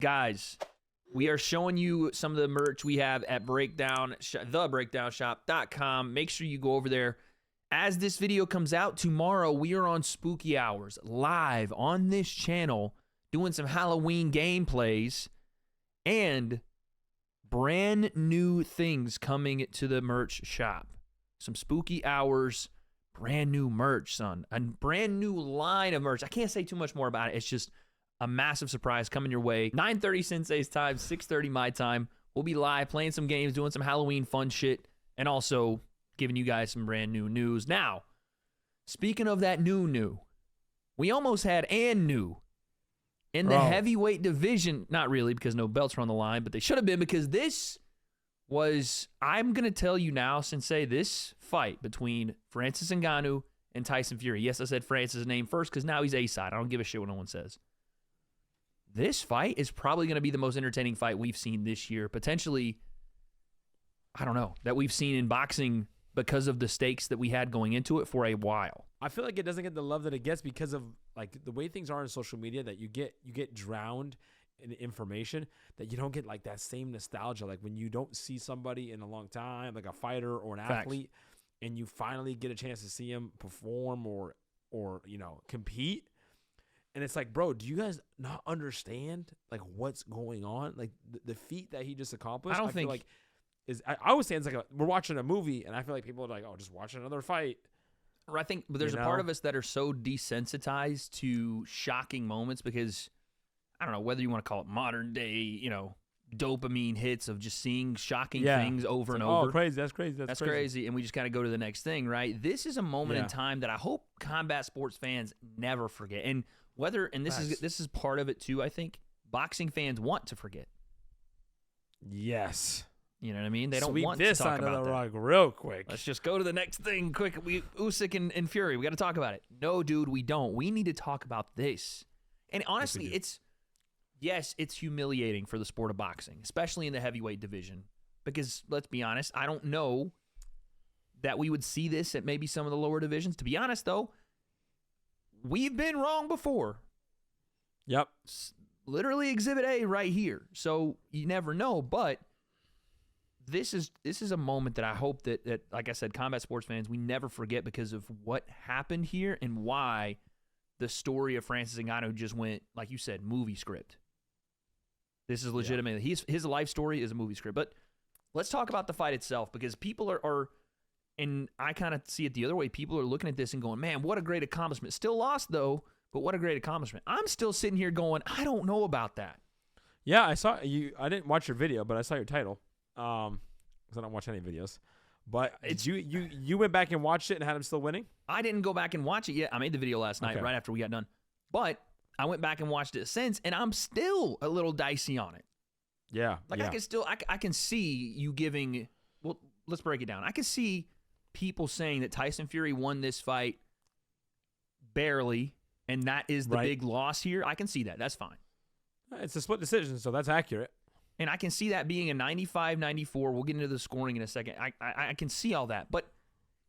Guys, we are showing you some of the merch we have at thebreakdownshop.com. Make sure you go over there. As this video comes out tomorrow, we are on Spooky Hours live on this channel doing some Halloween gameplays and brand new things coming to the merch shop. Some Spooky Hours, brand new merch, son. A brand new line of merch. I can't say too much more about it. It's just a massive surprise coming your way. 9:30 Sensei's time, 6:30 my time. We'll be live playing some games, doing some Halloween fun shit, and also giving you guys some brand new news. Now, speaking of that new, we almost had new in the heavyweight division. Not really, because no belts were on the line, but they should have been, because this was, I'm going to tell you now, Sensei, this fight between Francis Ngannou and Tyson Fury. Yes, I said Francis' name first because now he's A-side. I don't give a shit what no one says. This fight is probably going to be the most entertaining fight we've seen this year. Potentially, I don't know, that we've seen in boxing because of the stakes that we had going into it for a while. I feel like it doesn't get the love that it gets because of like the way things are on social media, that you get drowned in information, that you don't get like that same nostalgia. Like when you don't see somebody in a long time, like a fighter or an athlete, and you finally get a chance to see him perform or you know, compete. And it's like, bro, do you guys not understand like what's going on? Like the feat that he just accomplished. I feel like I always say it's like we're watching a movie, and I feel like people are like, oh, just watch another fight. I think, but there's a part of us that are so desensitized to shocking moments because, I don't know, whether you want to call it modern day, you know, dopamine hits of just seeing shocking things over and over. Oh, crazy. That's crazy. That's crazy. And we just got to go to the next thing, right? This is a moment in time that I hope combat sports fans never forget. And this is part of it too, I think, boxing fans want to forget. Yes. You know what I mean? They don't Sweep want this to talk under about the that. rug real quick. Let's just go to the next thing quick. Usyk and Fury, we got to talk about it. No, dude, we don't. We need to talk about this. And honestly, it's humiliating for the sport of boxing, especially in the heavyweight division. Because let's be honest, I don't know that we would see this at maybe some of the lower divisions. To be honest, though, we've been wrong before. Yep. Literally Exhibit A right here. So you never know, but this is a moment that I hope that, like I said, combat sports fans, we never forget because of what happened here and why the story of Francis Ngannou just went, like you said, movie script. This is legitimately, his life story is a movie script. But let's talk about the fight itself, because people are and I kind of see it the other way, people are looking at this and going, man, what a great accomplishment. Still lost, though, but what a great accomplishment. I'm still sitting here going, I don't know about that. Yeah, I saw you. I didn't watch your video, but I saw your title. Because I don't watch any videos. But you went back and watched it and had him still winning? I didn't go back and watch it yet. I made the video last night right after we got done. But I went back and watched it since, and I'm still a little dicey on it. Yeah. Like I can see you giving, well, let's break it down. I can see people saying that Tyson Fury won this fight barely, and that is the big loss here. I can see that. That's fine. It's a split decision, so that's accurate. And I can see that being a 95-94. We'll get into the scoring in a second. I can see all that. But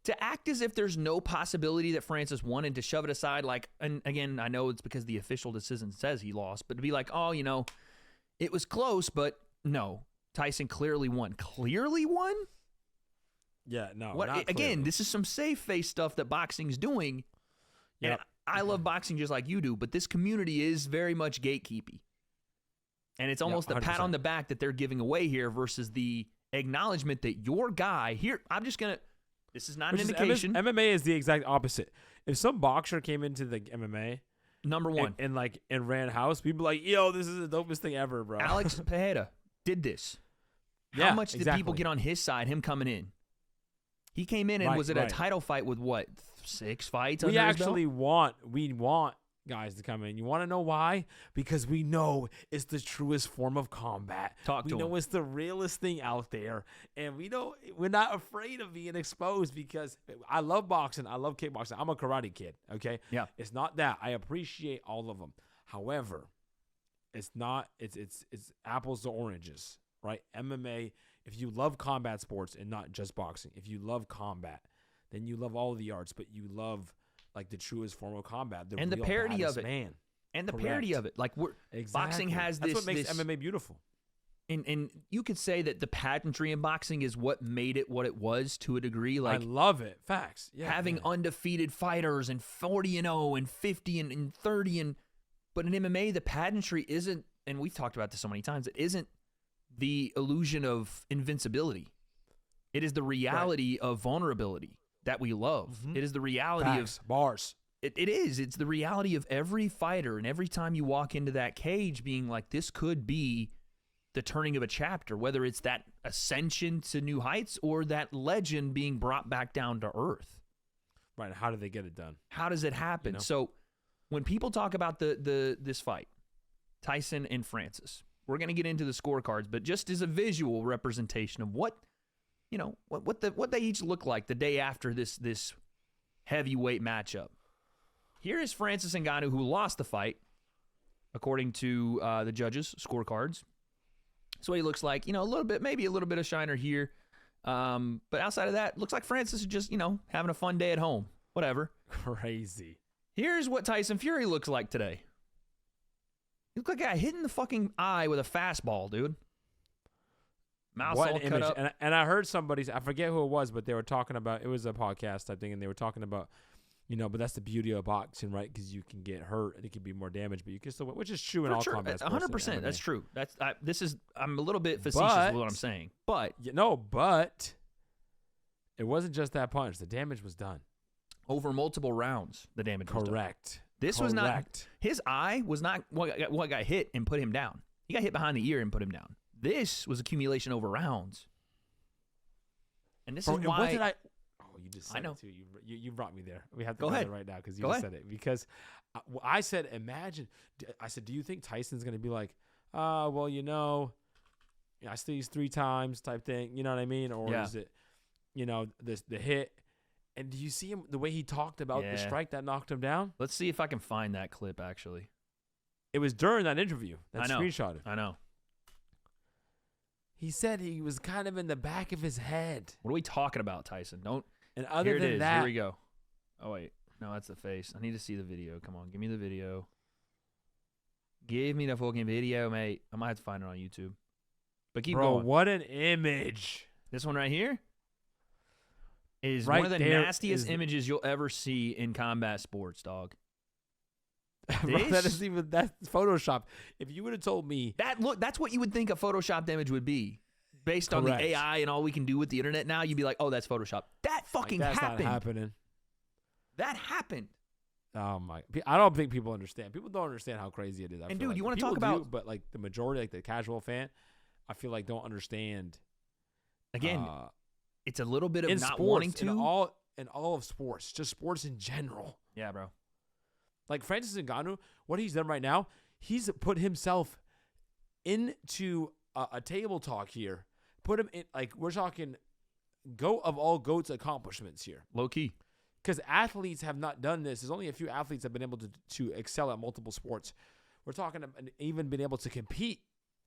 to act as if there's no possibility that Francis won and to shove it aside, like, and again, I know it's because the official decision says he lost, but to be like, oh, you know, it was close, but no, Tyson clearly won. Clearly won? Yeah, no. Again, this is some safe face stuff that boxing's doing. Yep. And I love boxing just like you do, but this community is very much gatekeepy. And it's almost a pat on the back that they're giving away here versus the acknowledgement that your guy here, this is not an indication. MMA is the exact opposite. If some boxer came into the MMA, number one, and ran house, we'd be like, yo, this is the dopest thing ever, bro. Alex Pereira did this. How much did people get on his side, him coming in? He came in and was at a title fight with what, 6 fights? We actually want guys to come in. You want to know why? Because we know it's the truest form of combat. We know it's the realest thing out there, and we know we're not afraid of being exposed because I love boxing. I love kickboxing. I'm a karate kid. Okay. Yeah. It's not that. I appreciate all of them. However, it's not. It's apples to oranges, right? MMA. If you love combat sports and not just boxing, if you love combat, then you love all of the arts, but you love like the truest form of combat, the parody of it, man. And the parody of it. Like, boxing has this. That's what makes MMA beautiful. And you could say that the pageantry in boxing is what made it what it was to a degree. Like, I love it. Facts. Yeah, having undefeated fighters and 40-0 and 50 and 30 but in MMA the pageantry isn't, and we've talked about this so many times, it isn't the illusion of invincibility. It is the reality of vulnerability that we love. It is the reality of bars. It is. It's the reality of every fighter, and every time you walk into that cage being like, this could be the turning of a chapter, whether it's that ascension to new heights or that legend being brought back down to earth. Right. How do they get it done? How does it happen? You know? So when people talk about this fight, Tyson and Francis, we're going to get into the scorecards, but just as a visual representation of what they each look like the day after this heavyweight matchup. Here is Francis Ngannou, who lost the fight, according to the judges' scorecards. That's what he looks like. A little bit, maybe a little bit of shiner here. But outside of that, looks like Francis is just, having a fun day at home. Whatever. Crazy. Here's what Tyson Fury looks like today. He looks like a guy hitting the fucking eye with a fastball, dude. Mouth all cut up. And I heard somebody, I forget who it was, but they were talking about, it was a podcast type thing, and they were talking about, but that's the beauty of boxing, right? Because you can get hurt and it can be more damage, but you can still win, which is true in all combat sports. 100%. That's true. I'm a little bit facetious with what I'm saying, but but it wasn't just that punch. The damage was done over multiple rounds. The damage was done. Correct. This was not his eye was not what got hit and put him down. He got hit behind the ear and put him down. This was accumulation over rounds, and this is why. What did I? You just said I know. it too. You brought me there. We have to go ahead right now because you just said it. Because I said, imagine. I said, do you think Tyson's going to be like, well, I sneezed 3 times type thing. You know what I mean? Or is it, the hit? And do you see him the way he talked about the strike that knocked him down? Let's see if I can find that clip. Actually, it was during that interview. That screenshot. I know. He said he was kind of in the back of his head. What are we talking about, Tyson? Don't. And other Here it than is. that, Here we go. Oh wait, no, that's the face. I need to see the video. Come on, give me the video. Give me the fucking video, mate. I might have to find it on YouTube. But keep going. What an image! This one right here is one of the nastiest images you'll ever see in combat sports, dog. Bro, that's Photoshop. If you would have told me that's what you would think a Photoshopped image would be. Based on the AI and all we can do with the internet now, you'd be like, oh, that's Photoshop. That fucking happened. That's not happening. That happened. Oh, my. I don't think people understand. People don't understand how crazy it is. And, dude, like you want to talk about... but, like, the majority, like, the casual fan, I feel like don't understand. Again, it's a little bit of not sports, wanting to. In all of sports. Just sports in general. Yeah, bro. Like, Francis Ngannou, what he's done right now, he's put himself into a table talk here. Put him in, like, we're talking GOAT of all GOATs accomplishments here. Low key. Because athletes have not done this. There's only a few athletes that have been able to excel at multiple sports. We're talking about even being able to compete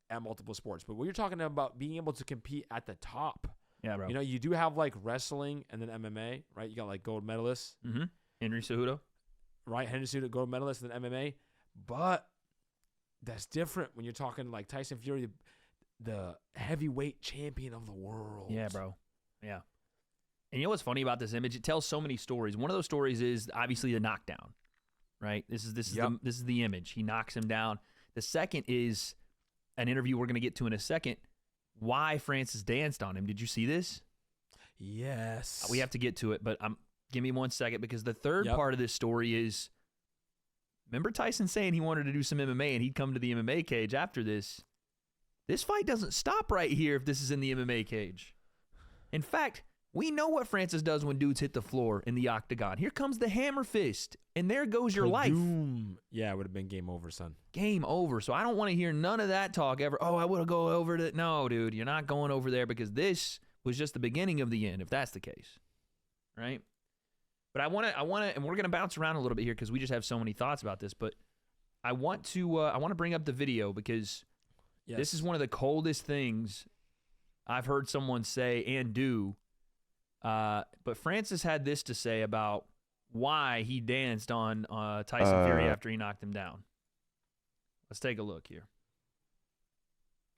at multiple sports. But when you're talking about being able to compete at the top. Yeah, bro. You do have, like, wrestling and then MMA, right? You got, like, gold medalists. Mm-hmm. Henry Cejudo. Right, Henry Cejudo, gold medalist and then MMA. But that's different when you're talking, like, Tyson Fury, the heavyweight champion of the world. Yeah, bro. Yeah. And you know what's funny about this image? It tells so many stories. One of those stories is obviously the knockdown, right? This is the image. He knocks him down. The second is an interview we're going to get to in a second. Why Francis danced on him. Did you see this? Yes. We have to get to it, but give me 1 second because the third part of this story is, remember Tyson saying he wanted to do some MMA and he'd come to the MMA cage after this. This fight doesn't stop right here if this is in the MMA cage. In fact, we know what Francis does when dudes hit the floor in the octagon. Here comes the hammer fist, and there goes your life. Yeah, it would have been game over, son. Game over. So I don't want to hear none of that talk ever. Oh, I would have gone over to... No, dude, you're not going over there because this was just the beginning of the end, if that's the case. Right? But I want to, and we're going to bounce around a little bit here because we just have so many thoughts about this, but I want to bring up the video because... Yes. This is one of the coldest things I've heard someone say and do. But Francis had this to say about why he danced on Tyson Fury after he knocked him down. Let's take a look here.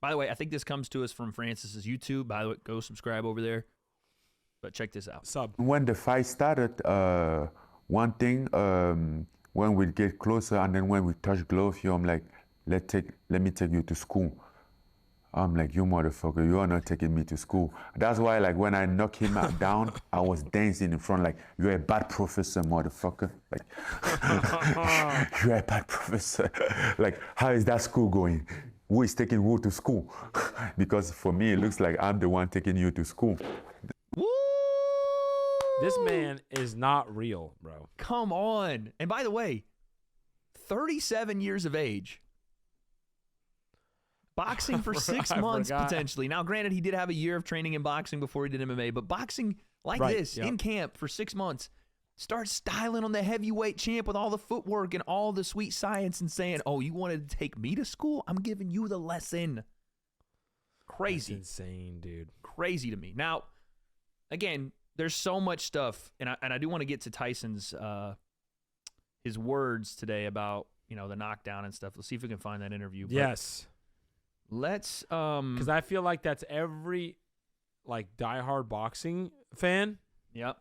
By the way, I think this comes to us from Francis's YouTube. By the way, go subscribe over there. But check this out. Sub. When the fight started, one thing, when we get closer and then when we touch glove, I'm like, let me take you to school. I'm like, you motherfucker, you are not taking me to school. That's why, like, when I knock him out down, I was dancing in front, like, you're a bad professor, motherfucker. Like, you're a bad professor. Like, how is that school going? Who is taking who to school? Because for me, it looks like I'm the one taking you to school. Woo! This man is not real, bro. Come on. And by the way, 37 years of age. Boxing for 6 months, potentially. Now, granted, he did have a year of training in boxing before he did MMA, but boxing like this in camp for 6 months, starts styling on the heavyweight champ with all the footwork and all the sweet science and saying, oh, you wanted to take me to school? I'm giving you the lesson. Crazy. That's insane, dude. Crazy to me. Now, again, there's so much stuff, and I do want to get to Tyson's his words today about, the knockdown and stuff. Let's see if we can find that interview. Yes. Let's because I feel like that's every diehard boxing fan. Yep.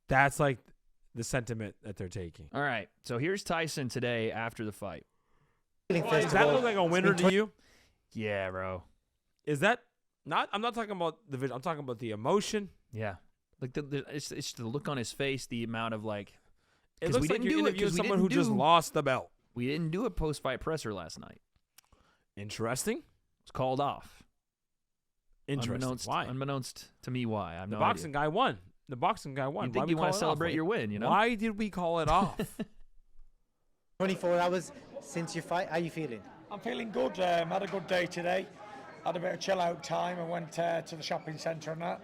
That's like the sentiment that they're taking. All right. So here's Tyson today after the fight. Does that look like a winner to you? Yeah, bro. Is that not? I'm not talking about the vision. I'm talking about the emotion. Yeah. Like it's the look on his face, the amount of like. It looks like you're interviewing someone who just lost the belt. We didn't do a post-fight presser last night. Interesting. It's called off. Interesting. Why? Unbeknownst to me, why? I'm the boxing guy won. The boxing guy won. You think you want to celebrate your win, Why did we call it off? 24 hours since your fight. How are you feeling? I'm feeling good. Had a good day today. Had a bit of chill out time. I went to the shopping centre and that.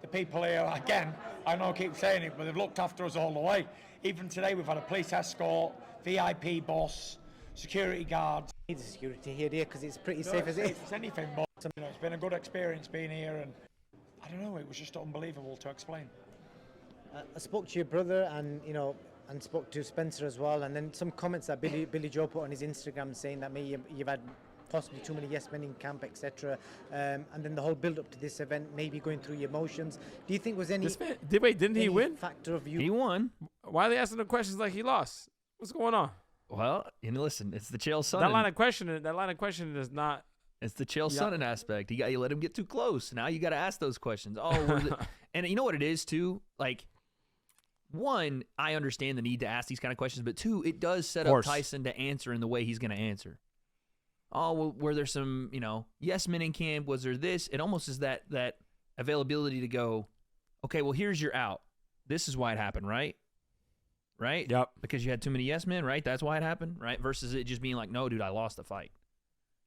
The people here, again, I know I keep saying it, but they've looked after us all the way. Even today we've had a police escort, VIP boss, security guards. Need the security here, dear, because it's pretty safe as it is. It's anything but. It's been a good experience being here, and I don't know, it was just unbelievable to explain. I spoke to your brother, and and spoke to Spencer as well, and then some comments that Billy Joe put on his Instagram saying that maybe you've had possibly too many yes men in camp, etc. And then the whole build up to this event, maybe going through your emotions. Do you think was any? Didn't he win? Factor of you. He won. Why are they asking him questions like he lost? What's going on? Well, listen, it's the Chael Sonnen. That line of questioning is not. It's the Chael Sonnen aspect. You let him get too close. Now you got to ask those questions. And you know what it is too? Like, one, I understand the need to ask these kind of questions, but two, it does set up Tyson to answer in the way he's going to answer. Oh, well, were there some, yes men in camp? Was there this? It almost is that availability to go, okay, well, here's your out. This is why it happened, right? Right? Yep. Because you had too many yes men, right? That's why it happened, right? Versus it just being like, no, dude, I lost the fight.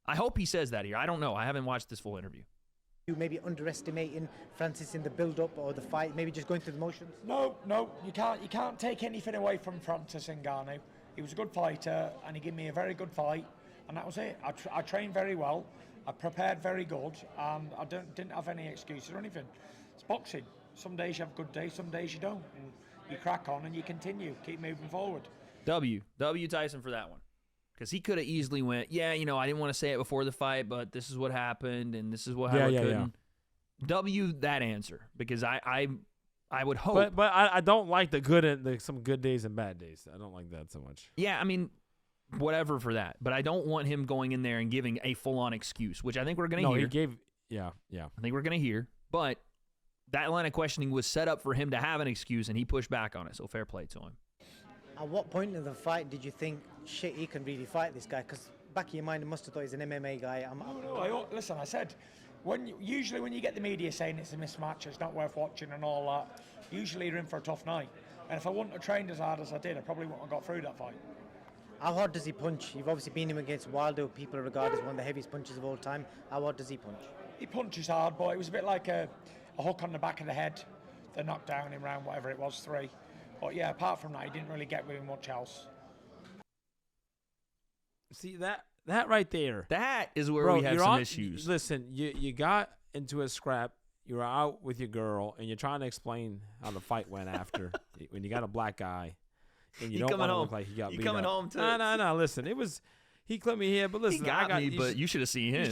I hope he says that here. I don't know. I haven't watched this full interview. You maybe underestimating Francis in the build-up or the fight, maybe just going through the motions? No, you can't take anything away from Francis Ngannou. He was a good fighter, and he gave me a very good fight, and that was it. I trained very well, I prepared very good, and I didn't have any excuses or anything. It's boxing. Some days you have good days, some days you don't. And you crack on and you continue, keep moving forward. W Tyson for that one. Because he could have easily went, I didn't want to say it before the fight, but this is what happened, and this is how I couldn't. Yeah. W that answer, because I would hope. But I don't like the good and some good days and bad days. I don't like that so much. Yeah, I mean, whatever for that. But I don't want him going in there and giving a full-on excuse, which I think we're going to hear. No, he gave, yeah. I think we're going to hear. But that line of questioning was set up for him to have an excuse, and he pushed back on it, so fair play to him. At what point in the fight did you think, shit, he can really fight this guy? Because back in your mind, you must have thought he's an MMA guy. Listen, I said, usually when you get the media saying it's a mismatch, it's not worth watching and all that, usually you're in for a tough night. And if I wouldn't have trained as hard as I did, I probably wouldn't have got through that fight. How hard does he punch? You've obviously been him against Wilder, people regard as one of the heaviest punchers of all time. How hard does he punch? He punches hard, but it was a bit like a hook on the back of the head, the knockdown in round, whatever it was, 3. But yeah, apart from that, he didn't really get with much else. See, that right there. That is where we have some issues. Listen, you got into a scrap. You were out with your girl, and you're trying to explain how the fight went after when you got a black guy, and you don't want to look like he got beat up. Coming home to No. Listen, it was He clipped me here, but listen, He got me, but you should have seen him.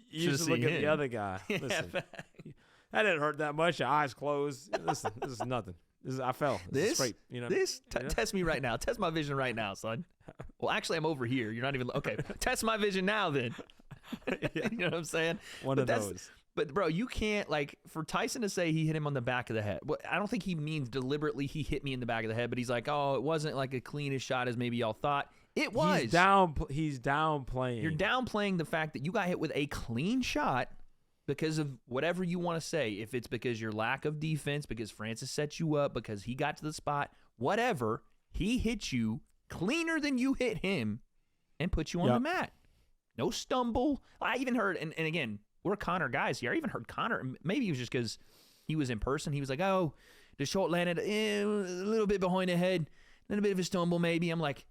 You should look at the other guy. Listen, that didn't hurt that much. Your eyes closed. Listen, this is nothing. I fell. This is straight. You know. Test me right now. Test my vision right now, son. Well, actually, I'm over here. You're not even okay. Test my vision now, then. You know what I'm saying? One of those. But bro, you can't like for Tyson to say he hit him on the back of the head. Well, I don't think he means deliberately he hit me in the back of the head, but he's like, oh, it wasn't like a cleanest shot as maybe y'all thought. It was. He's downplaying. You're downplaying the fact that you got hit with a clean shot because of whatever you want to say. If it's because your lack of defense, because Francis set you up, because he got to the spot, whatever, he hit you cleaner than you hit him and put you on the mat. No stumble. I even heard, and again, we're Connor guys here. I even heard Connor, maybe it was just because he was in person. He was like, oh, the shot landed a little bit behind the head, then a bit of a stumble maybe. I'm like,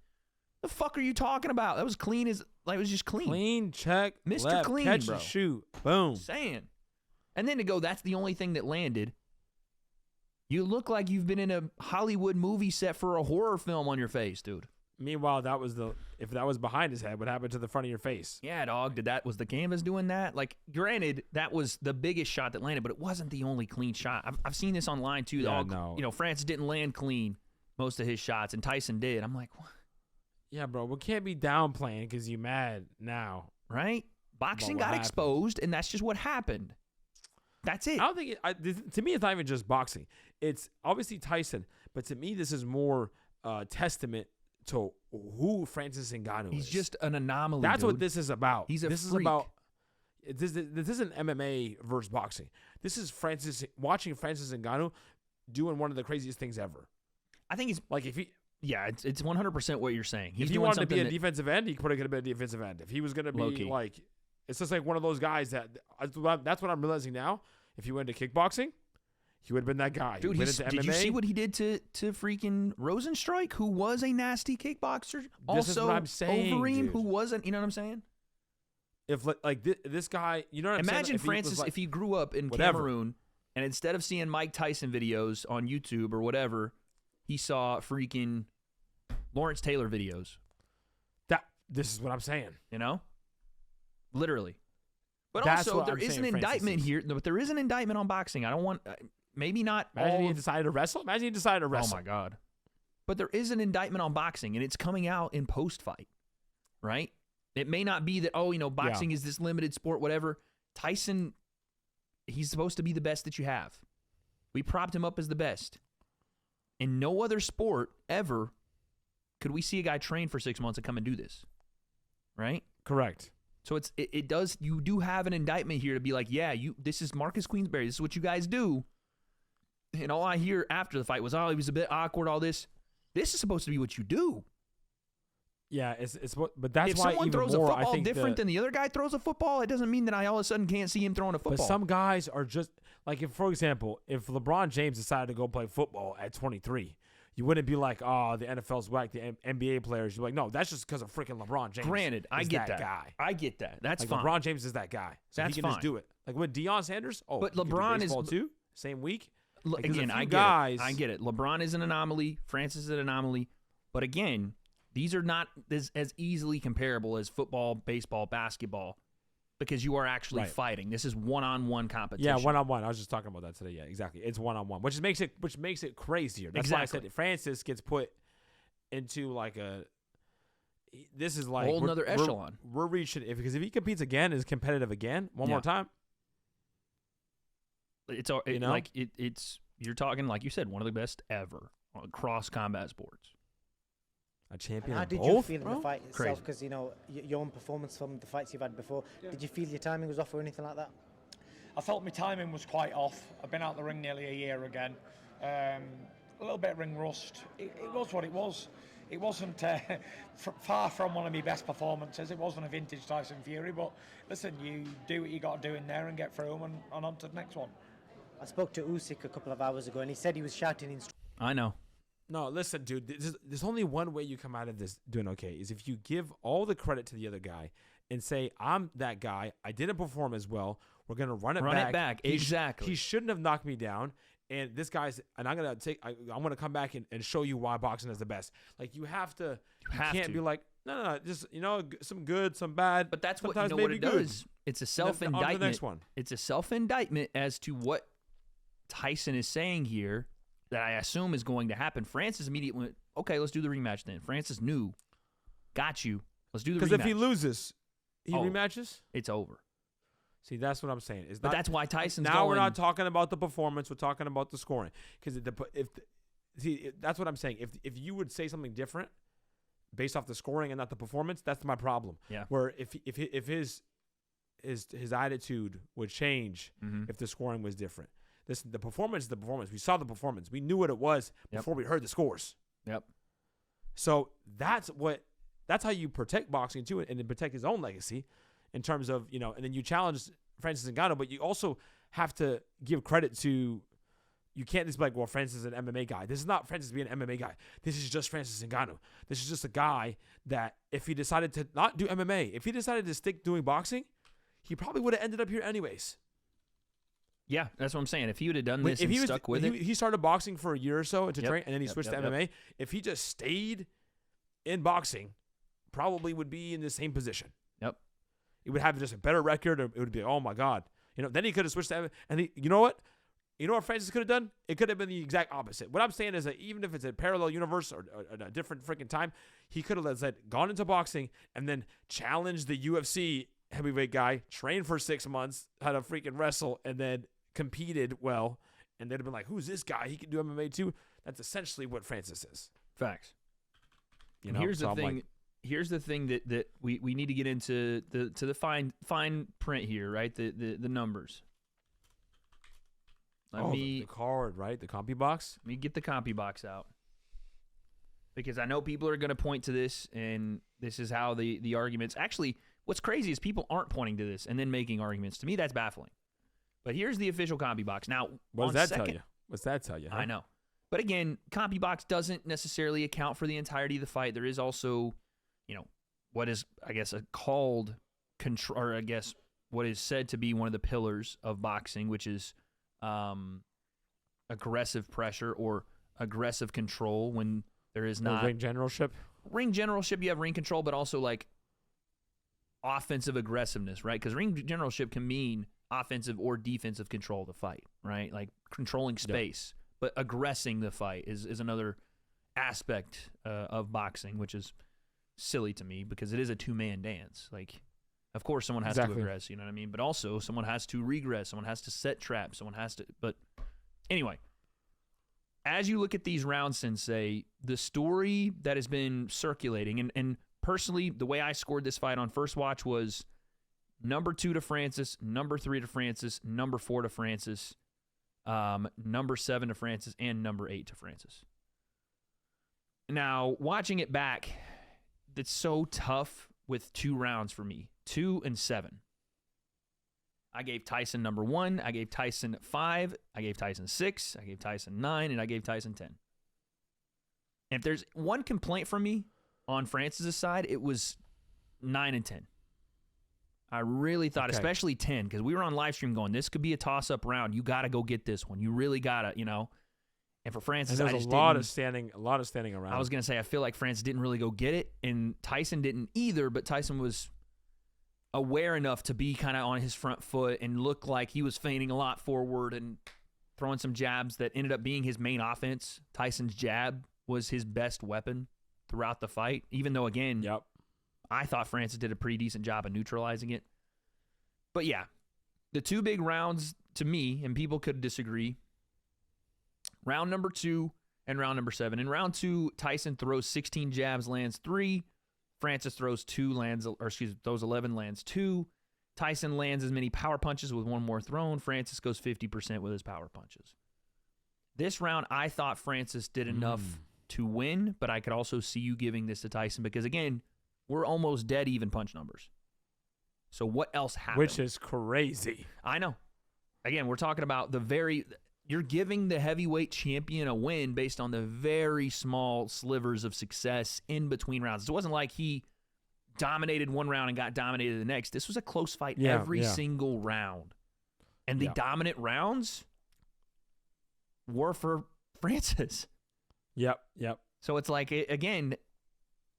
the fuck are you talking about? That was clean as, like, it was just clean. Clean, check, Mr. left, Clean, catch bro. and shoot. Boom. Saying. And then to go, that's the only thing that landed. You look like you've been in a Hollywood movie set for a horror film on your face, dude. Meanwhile, if that was behind his head, what happened to the front of your face? Yeah, dog. Was the canvas doing that? Like, granted, that was the biggest shot that landed, but it wasn't the only clean shot. I've seen this online too. Yeah, You know, Francis didn't land clean most of his shots, and Tyson did. I'm like, what? Yeah, bro. We can't be downplaying because you mad now, right? Boxing got exposed, and that's just what happened. That's it. I don't think to me, it's not even just boxing. It's obviously Tyson, but to me, this is more testament to who Francis Ngannou is. He's just an anomaly. That's dude. what this is about. He's a this freak. Is about. This isn't MMA versus boxing. This is watching Francis Ngannou doing one of the craziest things ever. I think he's like if he. Yeah, it's 100% what you're saying. If he wanted to be a defensive end, he could have been a defensive end. If he was going to be like, it's just like one of those guys that's what I'm realizing now. If he went to kickboxing, he would have been that guy. Dude, did you see what he did to freaking Rosenstrike, who was a nasty kickboxer? This is what I'm saying, Overeem, dude. who wasn't, you know what I'm saying? If like this guy, you know what I'm saying? Imagine Francis if he grew up in Cameroon and instead of seeing Mike Tyson videos on YouTube or whatever, he saw freaking Lawrence Taylor videos. This is what I'm saying. You know? Literally. But That's also, what there I'm is an saying indictment Francis here. But there is an indictment on boxing. I don't want, maybe not Imagine all. he decided to wrestle. Imagine he decided to wrestle. Oh, my God. But there is an indictment on boxing, and it's coming out in post-fight, right? It may not be that, boxing is this limited sport, whatever. Tyson, he's supposed to be the best that you have. We propped him up as the best. In no other sport ever could we see a guy train for 6 months and come and do this, right? Correct. So you do have an indictment here to be like, yeah, this is Marcus Queensberry. This is what you guys do. And all I hear after the fight was, he was a bit awkward, all this. This is supposed to be what you do. Yeah, but that's if why someone even throws more, a football I think different than the other guy throws a football, it doesn't mean that I all of a sudden can't see him throwing a football. But some guys are just like, for example, if LeBron James decided to go play football at 23, you wouldn't be like, oh, the NFL's whack, the NBA players. You're like, no, that's just because of freaking LeBron James. Granted, I get that guy. I get that. That's like fine. LeBron James is that guy. So That's he can fine. just do it. Like with Deion Sanders, but he LeBron is too. Same week. Like, again, I get it. LeBron is an anomaly. Francis is an anomaly. But again, these are not as easily comparable as football, baseball, basketball, because you are actually fighting. This is one-on-one competition. Yeah, one-on-one. I was just talking about that today. Yeah, exactly. It's one-on-one, which makes it crazier. That's why I said Francis gets put into like this is like a whole nother echelon. We're reaching because if he competes again, is competitive again, one more time. It's you're talking, like you said, one of the best ever across combat sports. A champion. And how did you feel in the fight itself? Because your own performance from the fights you've had before, did you feel your timing was off or anything like that? I felt my timing was quite off. I've been out the ring nearly a year again. A little bit of ring rust. It was what it was. It wasn't far from one of my best performances. It wasn't a vintage Tyson Fury, but listen, you do what you got to do in there and get through them and on to the next one. I spoke to Usyk a couple of hours ago, and he said he was shouting in. I know. No, listen, dude. There's only one way you come out of this doing okay is if you give all the credit to the other guy and say, "I'm that guy. I didn't perform as well. We're gonna run it back. Exactly. He shouldn't have knocked me down. And this guy's, and I'm gonna come back and show you why boxing is the best. Like you have to. You can't be like, No. Just some good, some bad. But that's what sometimes what maybe it good. does. It's a On to self-indictment. the next one. It's a self-indictment as to what Tyson is saying here that I assume is going to happen. Francis immediately went, okay, let's do the rematch then. Francis knew, got you. Let's do the rematch. Because if he loses, he rematches. It's over. See, that's what I'm saying. But that's why Tyson's now going. we're not talking about the performance. We're talking about the scoring. Because that's what I'm saying. If you would say something different based off the scoring and not the performance, that's my problem. Yeah. Where if his attitude would change if the scoring was different. The performance is the performance. We saw the performance. We knew what it was before we heard the scores. Yep. So that's how you protect boxing too, and then protect his own legacy in terms of, and then you challenge Francis Ngannou, but you also have to give credit to, you can't just be like, well, Francis is an MMA guy. This is not Francis being an MMA guy. This is just Francis Ngannou. This is just a guy that if he decided to not do MMA, if he decided to stick doing boxing, he probably would have ended up here anyways. Yeah, that's what I'm saying. If he would have done this and stuck with it. He started boxing for a year or so to train, and then he switched to MMA. If he just stayed in boxing, probably would be in the same position. Yep. He would have just a better record, or it would be, oh my God. Then he could have switched to MMA. And you know what? You know what Francis could have done? It could have been the exact opposite. What I'm saying is that even if it's a parallel universe or a different freaking time, he could have gone into boxing and then challenged the UFC heavyweight guy, trained for 6 months, how to freaking wrestle, and then competed well, and they'd have been like, who's this guy? He can do MMA too. That's essentially what Francis is. Facts. Here's the thing. Here's the thing that we need to get into the fine print here, right? The numbers. The card, right? The compy box. Let me get the compy box out, because I know people are going to point to this, and this is how the arguments. Actually, what's crazy is people aren't pointing to this and then making arguments. To me, that's baffling. But here's the official CompuBox. Now, what does that tell you? What's that tell you? Huh? I know. But again, CompuBox doesn't necessarily account for the entirety of the fight. There is also, what is, I guess, called control, or I guess what is said to be one of the pillars of boxing, which is aggressive pressure or aggressive control when there is not ring generalship. Ring generalship, you have ring control, but also like offensive aggressiveness, right? Because ring generalship can mean offensive or defensive control of the fight, right? Like controlling space, but aggressing the fight is another aspect of boxing, which is silly to me because it is a two-man dance. Like, of course, someone has to aggress, you know what I mean? But also, someone has to regress, someone has to set traps, someone has to. But anyway, as you look at these rounds, Sensei, the story that has been circulating, and personally, the way I scored this fight on first watch was number 2 to Francis, number 3 to Francis, number 4 to Francis, number 7 to Francis, and number 8 to Francis. Now, watching it back, it's so tough with 2 rounds for me, 2 and 7. I gave Tyson number 1, I gave Tyson 5, I gave Tyson 6, I gave Tyson 9, and I gave Tyson 10. And if there's one complaint from me on Francis' side, it was 9 and 10. I really thought, especially 10, because we were on live stream going, this could be a toss-up round. You got to go get this one. You really got to, And for Francis, and there's a lot of standing around. I was going to say, I feel like Francis didn't really go get it, and Tyson didn't either, but Tyson was aware enough to be kind of on his front foot and look like he was feigning a lot forward and throwing some jabs that ended up being his main offense. Tyson's jab was his best weapon throughout the fight, even though, again, I thought Francis did a pretty decent job of neutralizing it. But yeah, the 2 big rounds to me, and people could disagree, round number 2 and round number 7. In round 2, Tyson throws 16 jabs, lands 3. Francis throws 11, lands 2. Tyson lands as many power punches with 1 more thrown. Francis goes 50% with his power punches. This round, I thought Francis did enough to win, but I could also see you giving this to Tyson because, again, we're almost dead even punch numbers. So what else happened? Which is crazy. I know. Again, we're talking about you're giving the heavyweight champion a win based on the very small slivers of success in between rounds. It wasn't like he dominated one round and got dominated the next. This was a close fight every single round. And the dominant rounds were for Francis. Yep. So it's like, again,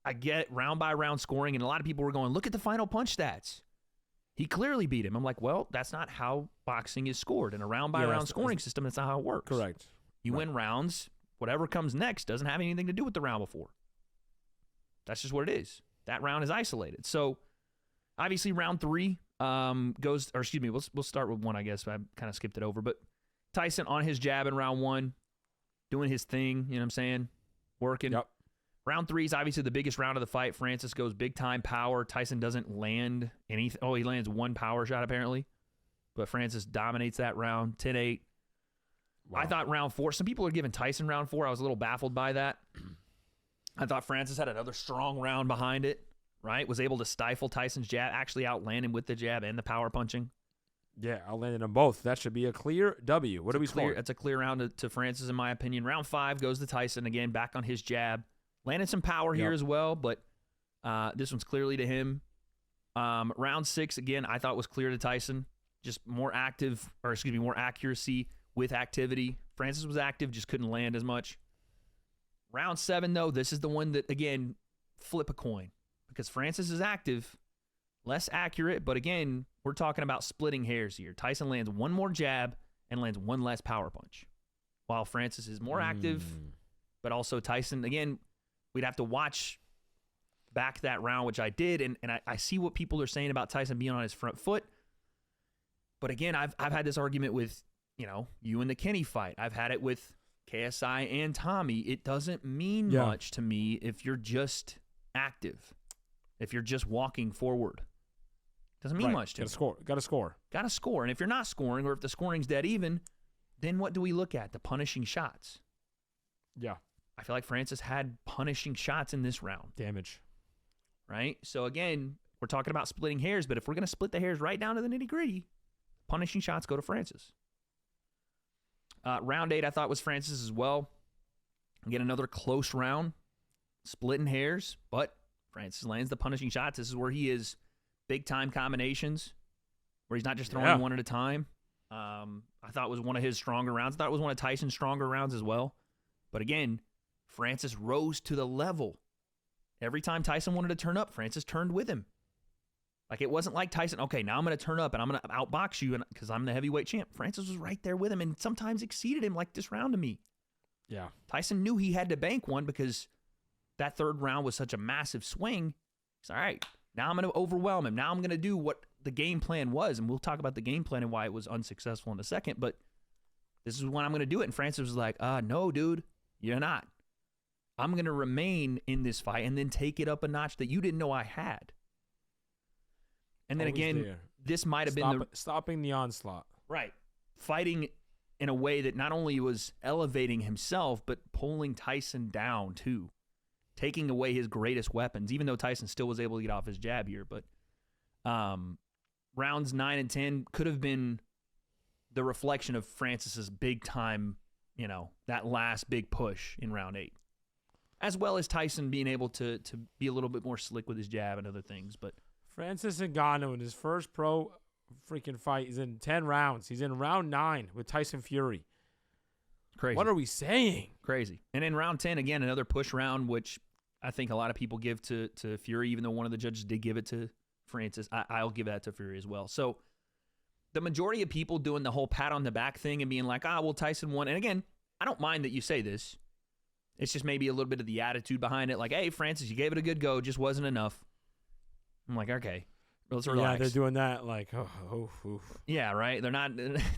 I get round by round scoring, and a lot of people were going, look at the final punch stats. He clearly beat him. I'm like, well, that's not how boxing is scored. In a round by round scoring system, that's not how it works. Correct. You win rounds. Whatever comes next doesn't have anything to do with the round before. That's just what it is. That round is isolated. So obviously round 3 we'll start with 1, I guess. I kind of skipped it over. But Tyson on his jab in round 1, doing his thing, you know what I'm saying? Working. Yep. Round 3 is obviously the biggest round of the fight. Francis goes big time power. Tyson doesn't land anything. Oh, he lands 1 power shot apparently. But Francis dominates that round, 10-8. Wow. I thought round 4, some people are giving Tyson round 4. I was a little baffled by that. I thought Francis had another strong round behind it, right? Was able to stifle Tyson's jab, actually outland him with the jab and the power punching. Yeah, outlanded them both. That should be a clear W. What do we score? That's a clear round to Francis, in my opinion. Round 5 goes to Tyson again, back on his jab. Landed some power here as well, but this one's clearly to him. Round 6, again, I thought was clear to Tyson. Just more accuracy with activity. Francis was active, just couldn't land as much. Round 7, though, this is the one that, again, flip a coin. Because Francis is active, less accurate, but again, we're talking about splitting hairs here. Tyson lands 1 more jab and lands 1 less power punch. While Francis is more active, but also Tyson, again, we'd have to watch back that round, which I did, and I see what people are saying about Tyson being on his front foot. But again, I've had this argument with, you and the Kenny fight. I've had it with KSI and Tommy. It doesn't mean much to me if you're just active, if you're just walking forward. Doesn't mean much to me. Got to score. Got to score. And if you're not scoring, or if the scoring's dead even, then what do we look at? The punishing shots. Yeah. I feel like Francis had punishing shots in this round. Damage. Right? So again, we're talking about splitting hairs, but if we're going to split the hairs right down to the nitty-gritty, punishing shots go to Francis. Round 8, I thought, was Francis as well. Again, another close round, splitting hairs, but Francis lands the punishing shots. This is where he is big-time combinations, where he's not just throwing one at a time. I thought it was one of his stronger rounds. I thought it was one of Tyson's stronger rounds as well. But again, Francis rose to the level. Every time Tyson wanted to turn up, Francis turned with him. Like, it wasn't like Tyson, okay, now I'm going to turn up and I'm going to outbox you because I'm the heavyweight champ. Francis was right there with him and sometimes exceeded him, like this round to me. Yeah. Tyson knew he had to bank one because that third round was such a massive swing. He's all right, now I'm going to overwhelm him. Now I'm going to do what the game plan was, and we'll talk about the game plan and why it was unsuccessful in a second, but this is when I'm going to do it. And Francis was like, no, dude, you're not. I'm going to remain in this fight and then take it up a notch that you didn't know I had. And then again, this might have been stopping the onslaught. Right. Fighting in a way that not only was elevating himself, but pulling Tyson down too. Taking away his greatest weapons, even though Tyson still was able to get off his jab here. But rounds 9 and 10 could have been the reflection of Francis's big time, that last big push in round 8. As well as Tyson being able to be a little bit more slick with his jab and other things. But Francis Ngannou in his first pro freaking fight is in 10 rounds. He's in round 9 with Tyson Fury. Crazy. What are we saying? Crazy. And in round 10, again, another push round, which I think a lot of people give to Fury, even though one of the judges did give it to Francis. I'll give that to Fury as well. So the majority of people doing the whole pat on the back thing and being like, well, Tyson won. And again, I don't mind that you say this. It's just maybe a little bit of the attitude behind it. Like, hey, Francis, you gave it a good go. Just wasn't enough. I'm like, okay, let's relax. Yeah, they're doing that like, Yeah, right? They're not,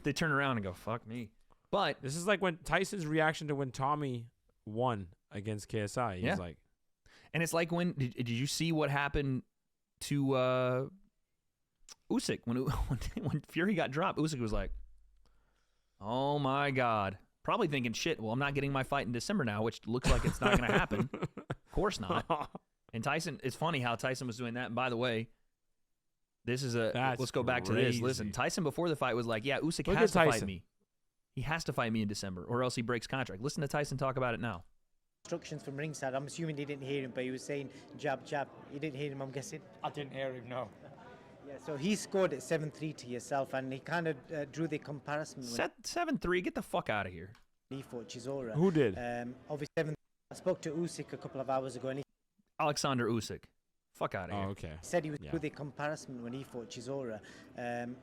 they turn around and go, fuck me. But this is like when Tyson's reaction to when Tommy won against KSI. He was like. And it's like when, did you see what happened to Usyk? When Fury got dropped, Usyk was like, oh my God. Probably thinking, shit, well, I'm not getting my fight in December now, which looks like it's not going to happen. Of course not. And Tyson, it's funny how Tyson was doing that. And by the way, let's go back to this. Listen, Tyson before the fight was like, yeah, Usyk has to fight me. He has to fight me in December or else he breaks contract. Listen to Tyson talk about it now. Instructions from ringside. I'm assuming he didn't hear him, but he was saying jab, jab. You didn't hear him, I'm guessing? I didn't hear him, no. Yeah, so he scored at 7-3 to yourself, and he kind of drew the comparison. 7-3, get the fuck out of here. He fought Chisora. Who did? Obviously, I spoke to Usyk a couple of hours ago, and Alexander Usyk. Fuck out of here. Oh, okay. Said he was Yeah. with the comparison when he fought Chisora.